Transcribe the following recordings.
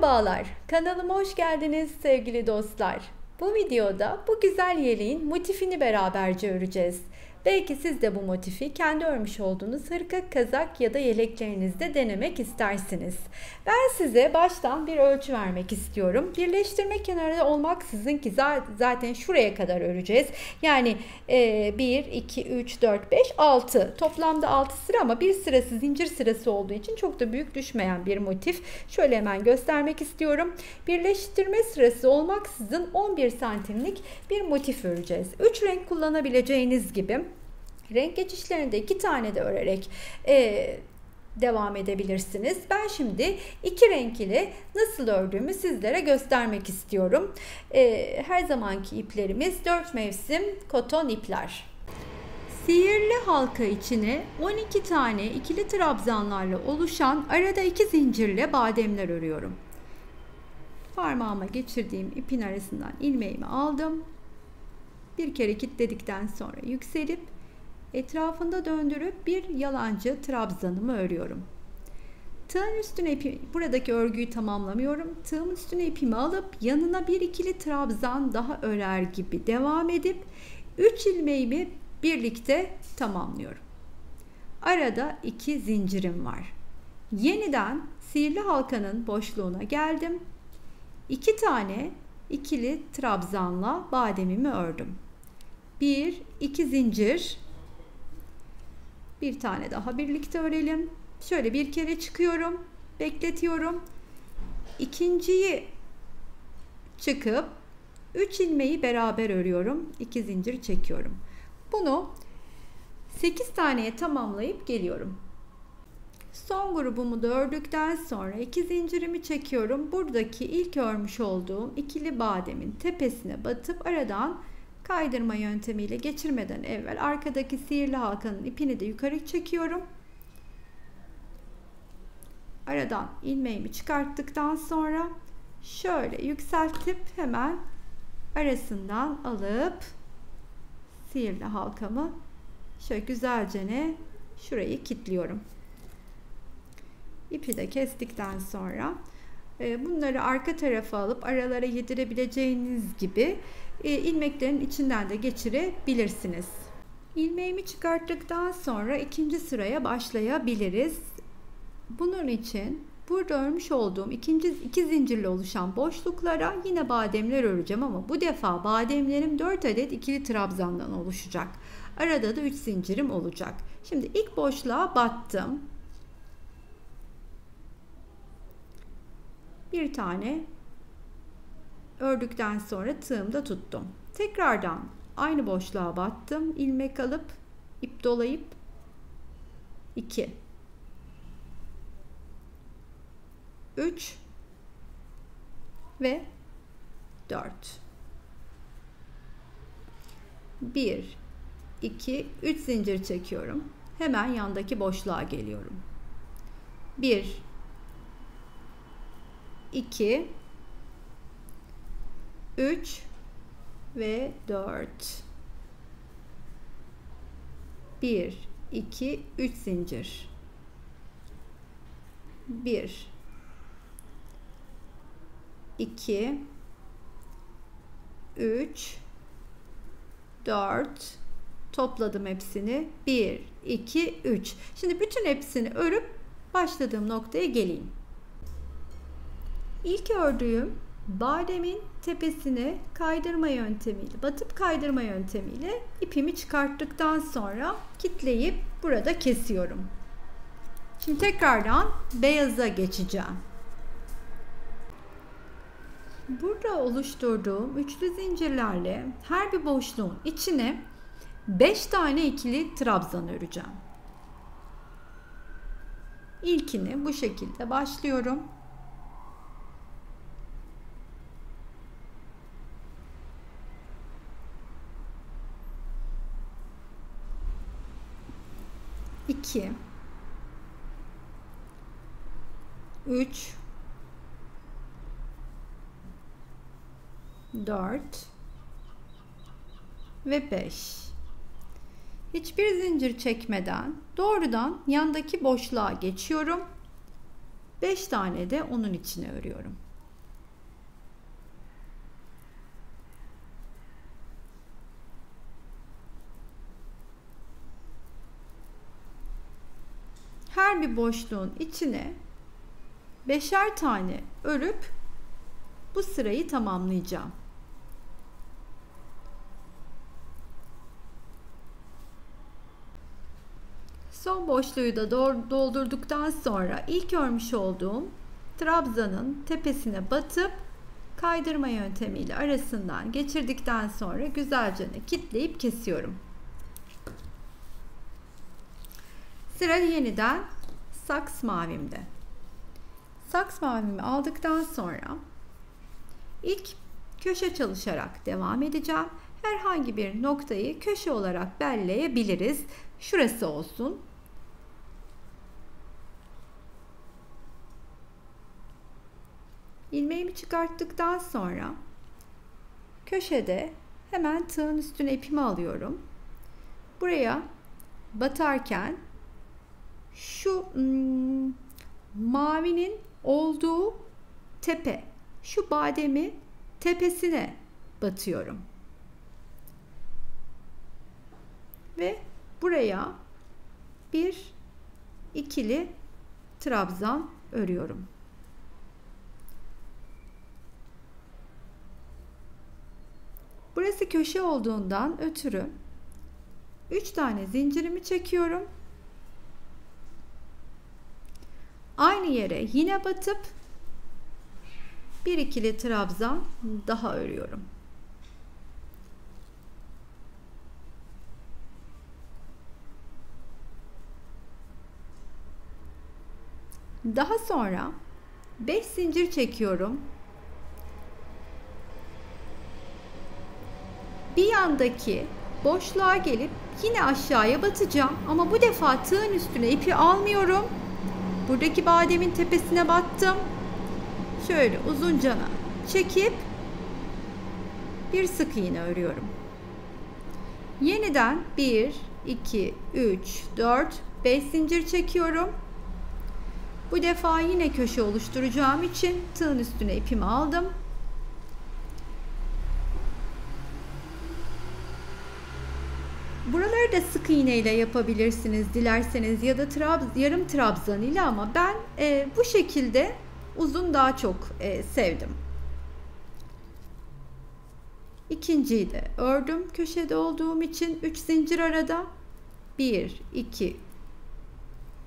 Merhabalar, kanalıma hoş geldiniz sevgili dostlar. Bu videoda bu güzel yeleğin motifini beraberce öreceğiz. Belki siz de bu motifi kendi örmüş olduğunuz hırka, kazak ya da yeleklerinizde denemek istersiniz. Ben size baştan bir ölçü vermek istiyorum. Birleştirme kenarı olmaksızın ki zaten şuraya kadar öreceğiz. Yani 1, 2, 3, 4, 5, 6. Toplamda 6 sıra ama bir sırası zincir sırası olduğu için çok da büyük düşmeyen bir motif. Şöyle hemen göstermek istiyorum. Birleştirme sırası olmaksızın 11 santimlik bir motif öreceğiz. 3 renk kullanabileceğiniz gibi renk geçişlerinde 2 tane de örerek devam edebilirsiniz. Ben şimdi 2 renk ile nasıl ördüğümü sizlere göstermek istiyorum. Her zamanki iplerimiz 4 mevsim koton ipler. Sihirli halka içine 12 tane ikili trabzanlarla oluşan arada 2 zincirle bademler örüyorum. Parmağıma geçirdiğim ipin arasından ilmeğimi aldım. Bir kere kilitledikten sonra yükselip etrafında döndürüp bir yalancı trabzanımı örüyorum. Tığın üstüne buradaki örgüyü tamamlamıyorum. Tığın üstüne ipimi alıp yanına bir ikili trabzan daha örer gibi devam edip 3 ilmeğimi birlikte tamamlıyorum. Arada 2 zincirim var. Yeniden sihirli halkanın boşluğuna geldim. 2 tane ikili trabzanla bademimi ördüm. 1, 2 zincir. Bir tane daha birlikte örelim. Şöyle bir kere çıkıyorum. Bekletiyorum. İkinciyi çıkıp 3 ilmeği beraber örüyorum. 2 zincir çekiyorum. Bunu 8 taneye tamamlayıp geliyorum. Son grubumu da ördükten sonra 2 zincirimi çekiyorum. Buradaki ilk örmüş olduğum ikili bademin tepesine batıp aradan kaydırma yöntemiyle geçirmeden evvel arkadaki sihirli halkanın ipini de yukarı çekiyorum. Aradan ilmeğimi çıkarttıktan sonra şöyle yükseltip hemen arasından alıp sihirli halkamı şöyle güzelce şurayı kilitliyorum. İpi de kestikten sonra bunları arka tarafa alıp aralara yedirebileceğiniz gibi ilmeklerin içinden de geçirebilirsiniz. İlmeğimi çıkarttıktan sonra ikinci sıraya başlayabiliriz. Bunun için burada örmüş olduğum iki zincirle oluşan boşluklara yine bademler öreceğim ama bu defa bademlerim 4 adet ikili trabzandan oluşacak. Arada da 3 zincirim olacak. Şimdi ilk boşluğa battım. Bir tane ördükten sonra tığımda tuttum. Tekrardan aynı boşluğa battım. İlmek alıp ip dolayıp 2 3 ve 4 1 2 3 zincir çekiyorum. Hemen yandaki boşluğa geliyorum. 1 2 3 ve 4 1 2 3 zincir 1 2 3 4 topladım hepsini 1 2 3. Şimdi bütün hepsini örüp başladığım noktaya geleyim. İlk ördüğüm bademin tepesine kaydırma yöntemiyle, batıp kaydırma yöntemiyle ipimi çıkarttıktan sonra kitleyip burada kesiyorum. Şimdi tekrardan beyaza geçeceğim. Burada oluşturduğum üçlü zincirlerle her bir boşluğun içine 5 tane ikili trabzan öreceğim. İlkini bu şekilde başlıyorum. İki, 3, 4 ve 5. Hiçbir zincir çekmeden doğrudan yandaki boşluğa geçiyorum. 5 tane de onun içine örüyorum. her bir boşluğun içine 5'er tane örüp bu sırayı tamamlayacağım. Son boşluğu da doldurduktan sonra ilk örmüş olduğum trabzanın tepesine batıp kaydırma yöntemiyle arasından geçirdikten sonra güzelce kitleyip kesiyorum. Sıra yeniden saks mavimde. Saks mavimi aldıktan sonra ilk köşe çalışarak devam edeceğim. Herhangi bir noktayı köşe olarak belleyebiliriz. Şurası olsun. İlmeğimi çıkarttıktan sonra köşede hemen tığın üstüne ipimi alıyorum. Buraya batarken şu mavinin olduğu tepe, şu bademi tepesine batıyorum. Ve buraya bir ikili trabzan örüyorum. Burası köşe olduğundan ötürü 3 tane zincirimi çekiyorum. Aynı yere yine batıp bir ikili trabzan daha örüyorum. Daha sonra 5 zincir çekiyorum. Bir yandaki boşluğa gelip yine aşağıya batacağım ama bu defa tığın üstüne ipi almıyorum. Buradaki bademin tepesine battım. Şöyle uzuncana çekip bir sık iğne örüyorum. Yeniden 1, 2, 3, 4, 5 zincir çekiyorum. Bu defa yine köşe oluşturacağım için tığın üstüne ipimi aldım. Buraları da sık iğne ile yapabilirsiniz dilerseniz ya da yarım trabzan ile ama ben bu şekilde uzun daha çok sevdim. İkinciyi de ördüm köşede olduğum için 3 zincir arada 1, 2,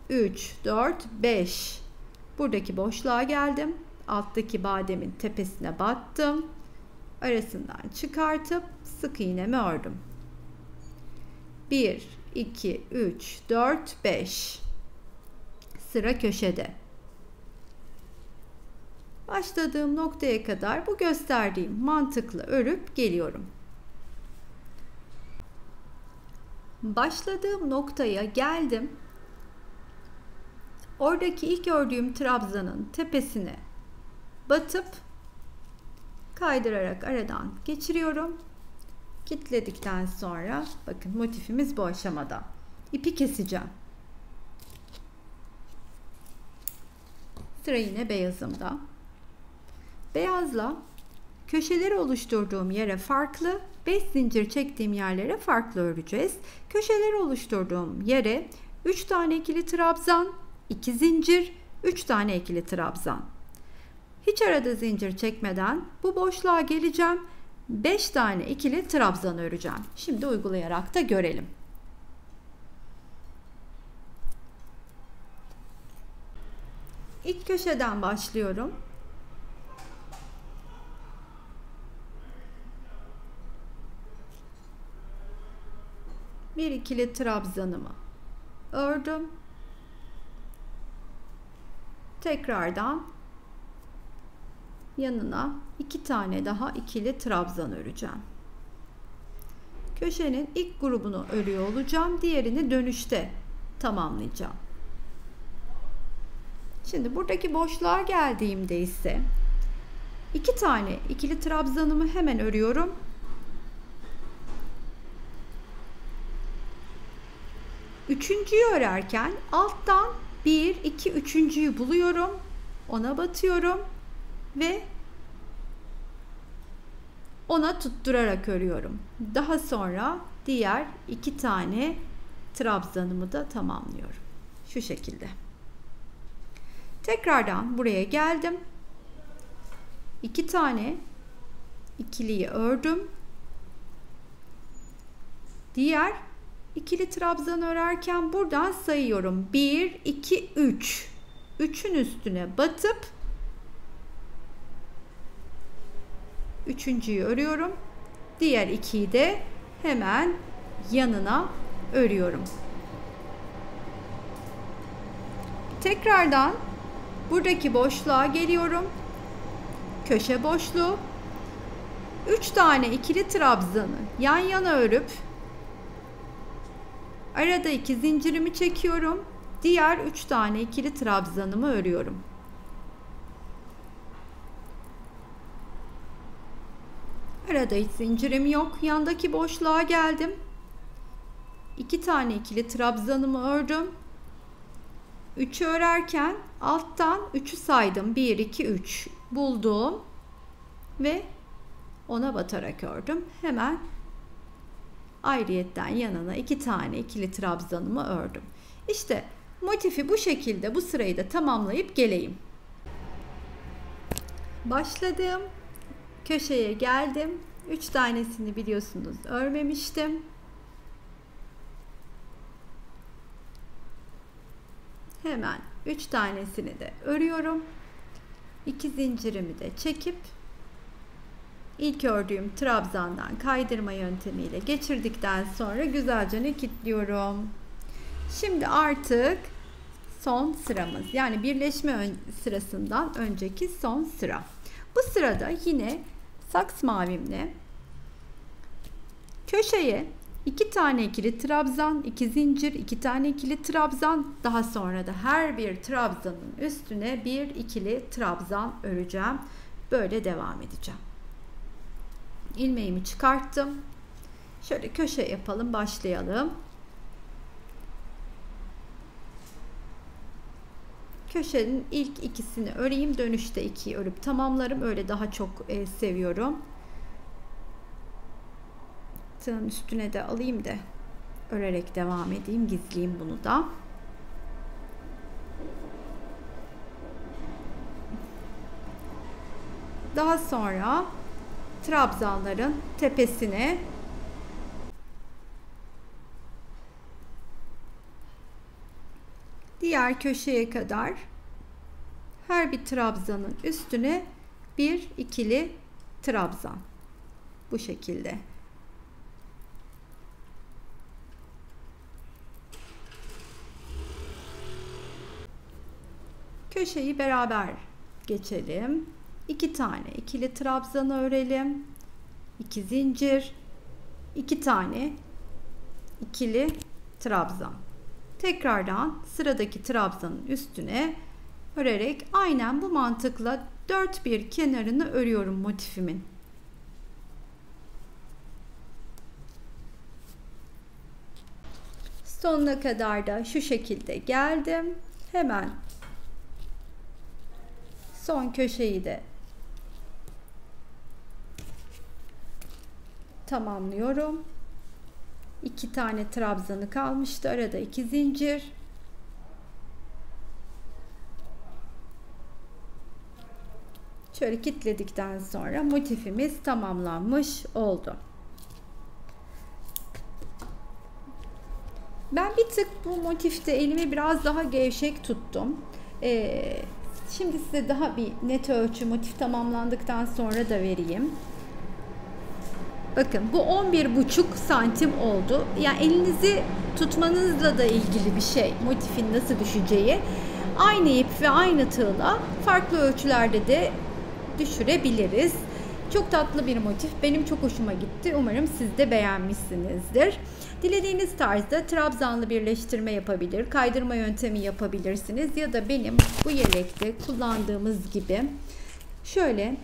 3, 4, 5 buradaki boşluğa geldim. Alttaki bademin tepesine battım. Arasından çıkartıp sık iğnemi ördüm. 1, 2, 3, 4, 5. Sıra köşede. Başladığım noktaya kadar bu gösterdiğim mantıkla örüp geliyorum. Başladığım noktaya geldim. Oradaki ilk ördüğüm trabzanın tepesine batıp kaydırarak aradan geçiriyorum. Kitledikten sonra bakın motifimiz bu aşamada. İpi keseceğim. Sıra yine beyazımda. Beyazla köşeleri oluşturduğum yere farklı, 5 zincir çektiğim yerlere farklı öreceğiz. Köşeleri oluşturduğum yere 3 tane ikili trabzan, 2 zincir, 3 tane ikili trabzan. Hiç arada zincir çekmeden bu boşluğa geleceğim. 5 tane ikili trabzan öreceğim. Şimdi uygulayarak da görelim. İlk köşeden başlıyorum. Bir ikili trabzanımı ördüm. Tekrardan yanına 2 tane daha ikili trabzan öreceğim. Köşenin ilk grubunu örüyor olacağım. Diğerini dönüşte tamamlayacağım. Şimdi buradaki boşluğa geldiğimde ise 2 tane ikili trabzanımı hemen örüyorum. Üçüncüyü örerken alttan 1, 2, üçüncüyü buluyorum. Ona batıyorum ve ona tutturarak örüyorum. Daha sonra diğer 2 tane trabzanımı da tamamlıyorum. Şu şekilde. Tekrardan buraya geldim. 2 tane ikiliyi ördüm. Diğer ikili trabzan örerken buradan sayıyorum. 1, 2, 3. 3'ün üstüne batıp üçüncüyü örüyorum. Diğer 2'yi de hemen yanına örüyorum. Tekrardan buradaki boşluğa geliyorum. Köşe boşluğu. 3 tane ikili trabzanı yan yana örüp arada 2 zincirimi çekiyorum. Diğer 3 tane ikili trabzanımı örüyorum. Arada hiç zincirim yok. Yandaki boşluğa geldim. 2 tane ikili trabzanımı ördüm. 3'ü örerken alttan 3'ü saydım. 1, 2, 3 buldum ve ona batarak ördüm. Hemen ayrıyetten yanına 2 tane ikili trabzanımı ördüm. İşte motifi bu şekilde, bu sırayı da tamamlayıp geleyim. Başladım. Köşeye geldim. 3 tanesini biliyorsunuz örmemiştim. Hemen 3 tanesini de örüyorum. 2 zincirimi de çekip ilk ördüğüm trabzandan kaydırma yöntemiyle geçirdikten sonra güzelce kilitliyorum. Şimdi artık son sıramız, yani birleşme sırasından önceki son sıra. Bu sırada yine saks mavimle köşeye 2 tane ikili trabzan, 2 zincir, 2 tane ikili trabzan, daha sonra da her bir trabzanın üstüne bir ikili trabzan öreceğim. Böyle devam edeceğim. İlmeğimi çıkarttım. Şöyle köşe yapalım, başlayalım. Köşenin ilk ikisini öreyim, dönüşte 2'yi örüp tamamlarım. Öyle daha çok seviyorum. Tığın üstüne de alayım da örerek devam edeyim, gizleyeyim bunu da. Daha sonra trabzanların tepesine diğer köşeye kadar her bir trabzanın üstüne bir ikili trabzan. Bu şekilde. Köşeyi beraber geçelim. 2 tane ikili trabzanı örelim. 2 zincir, 2 tane ikili trabzan. Tekrardan sıradaki trabzanın üstüne örerek aynen bu mantıkla 4 bir kenarını örüyorum motifimin. Sonuna kadar da şu şekilde geldim. Hemen son köşeyi de tamamlıyorum. 2 tane trabzanı kalmıştı. Arada 2 zincir. Şöyle kilitledikten sonra motifimiz tamamlanmış oldu. Ben bir tık bu motifte elimi biraz daha gevşek tuttum. Şimdi size daha bir net ölçü motif tamamlandıktan sonra da vereyim. Bakın bu 11,5 santim oldu. Yani elinizi tutmanızla da ilgili bir şey. Motifin nasıl düşeceği. Aynı ip ve aynı tığla farklı ölçülerde de düşürebiliriz. Çok tatlı bir motif. Benim çok hoşuma gitti. Umarım siz de beğenmişsinizdir. Dilediğiniz tarzda trabzanlı birleştirme yapabilir, kaydırma yöntemi yapabilirsiniz ya da benim bu yelekte kullandığımız gibi şöyle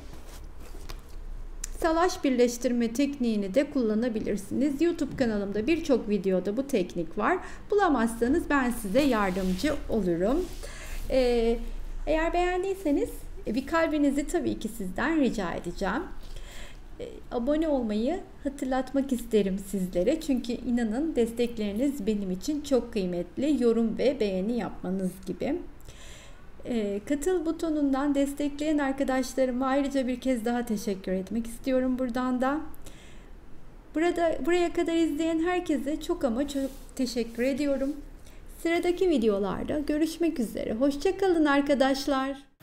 salaş birleştirme tekniğini de kullanabilirsiniz. YouTube kanalımda birçok videoda bu teknik var. Bulamazsanız ben size yardımcı olurum. Eğer beğendiyseniz bir kalbinizi tabii ki sizden rica edeceğim. abone olmayı hatırlatmak isterim sizlere. Çünkü inanın destekleriniz benim için çok kıymetli. Yorum ve beğeni yapmanız gibi. Katıl butonundan destekleyen arkadaşlarıma ayrıca bir kez daha teşekkür etmek istiyorum buradan da. Buraya kadar izleyen herkese çok ama çok teşekkür ediyorum. Sıradaki videolarda görüşmek üzere. Hoşça kalın arkadaşlar.